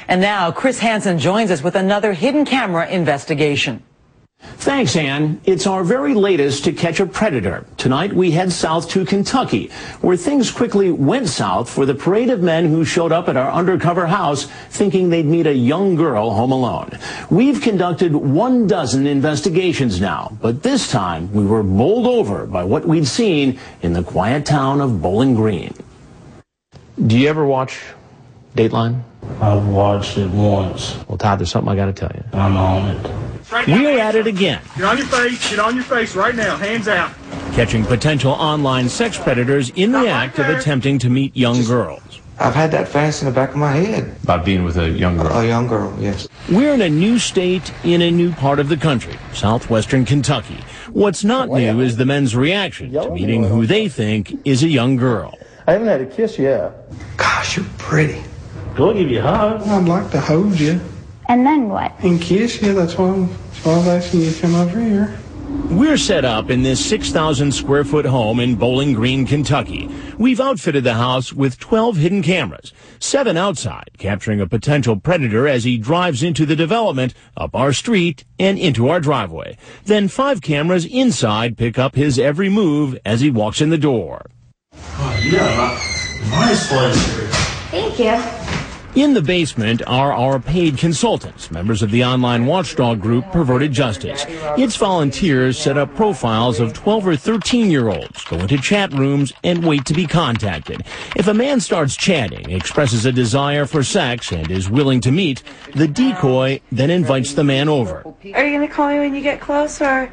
And now Chris Hansen joins us with another hidden camera investigation. Thanks, Ann. It's our very latest To Catch a Predator. Tonight we head south to Kentucky, where things quickly went south for the parade of men who showed up at our undercover house thinking they'd meet a young girl home alone. We've conducted 12 investigations now, but this time we were bowled over by what we'd seen in the quiet town of Bowling Green. Do you ever watch Dateline? I've watched it once. Well, Todd, there's something I got to tell you. I'm on it. We're at it again. Get on your face. Get on your face right now. Hands out. Catching potential online sex predators in the act of attempting to meet young girls. I've had that fantasy in the back of my head. About being with a young girl? A young girl, yes. We're in a new state in a new part of the country, southwestern Kentucky. What's not new is the men's reaction to meeting who they think is a young girl. I haven't had a kiss yet. Gosh, you're pretty. Go give you a hug. I'd like to hold you. And then what? And kiss you. That's why I was asking you to come over here. We're set up in this 6,000 square foot home in Bowling Green, Kentucky. We've outfitted the house with 12 hidden cameras, 7 outside, capturing a potential predator as he drives into the development, up our street, and into our driveway. Then 5 cameras inside pick up his every move as he walks in the door. Oh, yeah, nice place here. Thank you. In the basement are our paid consultants, members of the online watchdog group Perverted Justice. Its volunteers set up profiles of 12 or 13-year-olds, go into chat rooms, and wait to be contacted. If a man starts chatting, expresses a desire for sex, and is willing to meet, the decoy then invites the man over. Are you going to call me when you get close, or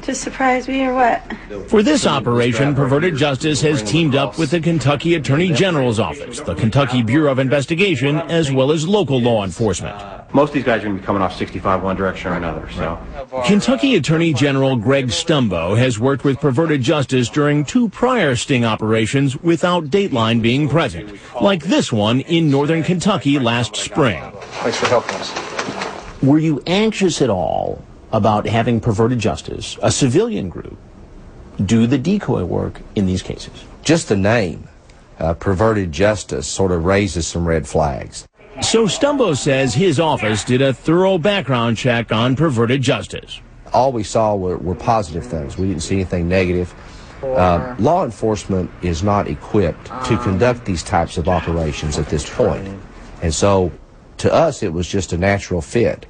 to surprise me, or what? For this operation, Perverted Justice has teamed up with the Kentucky Attorney General's office, the Kentucky Bureau of Investigation, as well as local law enforcement. Most of these guys are going to be coming off 65 one direction or another, so. Kentucky Attorney General Greg Stumbo has worked with Perverted Justice during 2 prior sting operations without Dateline being present, like this one in northern Kentucky last spring. Thanks for helping us. Were you anxious at all about having Perverted Justice, a civilian group, do the decoy work in these cases? Just the name, Perverted Justice, sort of raises some red flags. So Stumbo says his office did a thorough background check on Perverted Justice. All we saw were positive things. We didn't see anything negative. Law enforcement is not equipped to conduct these types of operations at this point. And so, to us, it was just a natural fit.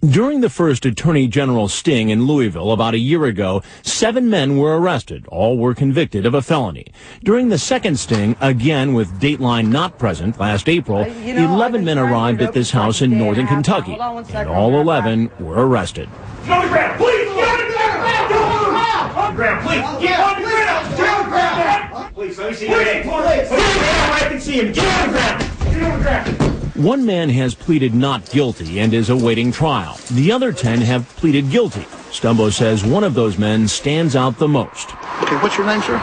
During the first Attorney General sting in Louisville about a year ago, 7 men were arrested. All were convicted of a felony. During the second sting, again with Dateline not present last April, 11 men arrived at this house in northern Kentucky, and all 11 were arrested. Get on the ground, please! Get on the ground! Get on the ground, please! Get on the ground! Get on the ground! Please, let me see your hands. Please! I can see him. Get on the ground! Get on the ground! One man has pleaded not guilty and is awaiting trial. The other 10 have pleaded guilty. Stumbo says one of those men stands out the most. Okay, what's your name, sir?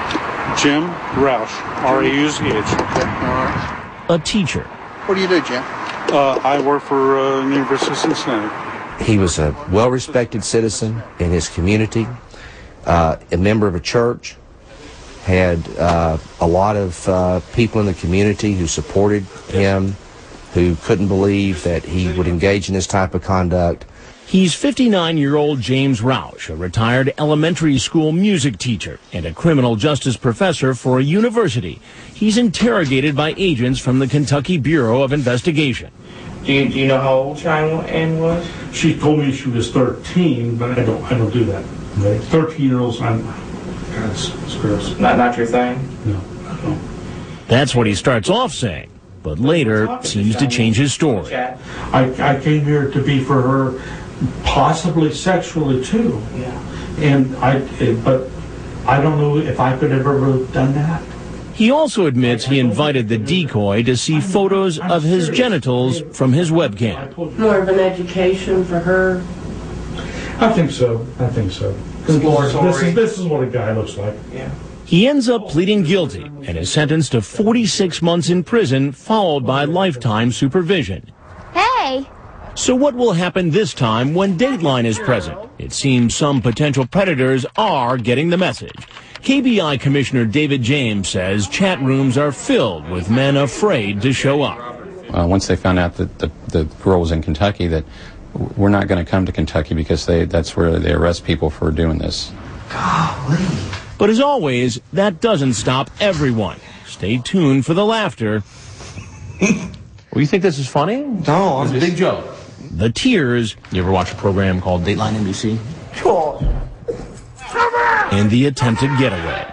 Jim Roush, R-A-U-S-H. Okay, all right. A teacher. What do you do, Jim? I work for University of Cincinnati. He was a well-respected citizen in his community, a member of a church, had a lot of people in the community who supported him, who couldn't believe that he would engage in this type of conduct. He's 59-year-old James Roush, a retired elementary school music teacher and a criminal justice professor for a university. He's interrogated by agents from the Kentucky Bureau of Investigation. Do you know how old Cheyenne was? She told me she was 13, but I don't do that. Okay? 13-year-olds, it's gross. Not your thing? No. That's what he starts off saying, but later seems to change his story. I came here to be for her, possibly sexually too. Yeah. But I don't know if I could have ever done that. He also admits he invited the decoy to see photos of his genitals from his webcam. More of an education for her? I think so. This is what a guy looks like. Yeah. He ends up pleading guilty and is sentenced to 46 months in prison, followed by lifetime supervision. Hey! So what will happen this time when Dateline is present? It seems some potential predators are getting the message. KBI Commissioner David James says chat rooms are filled with men afraid to show up. once they found out that the girl was in Kentucky, that we're not going to come to Kentucky because that's where they arrest people for doing this. Golly. But as always, that doesn't stop everyone. Stay tuned for the laughter. Well, you think this is funny? No, it's a big joke. The tears. You ever watch a program called Dateline NBC? Sure. And the attempted getaway.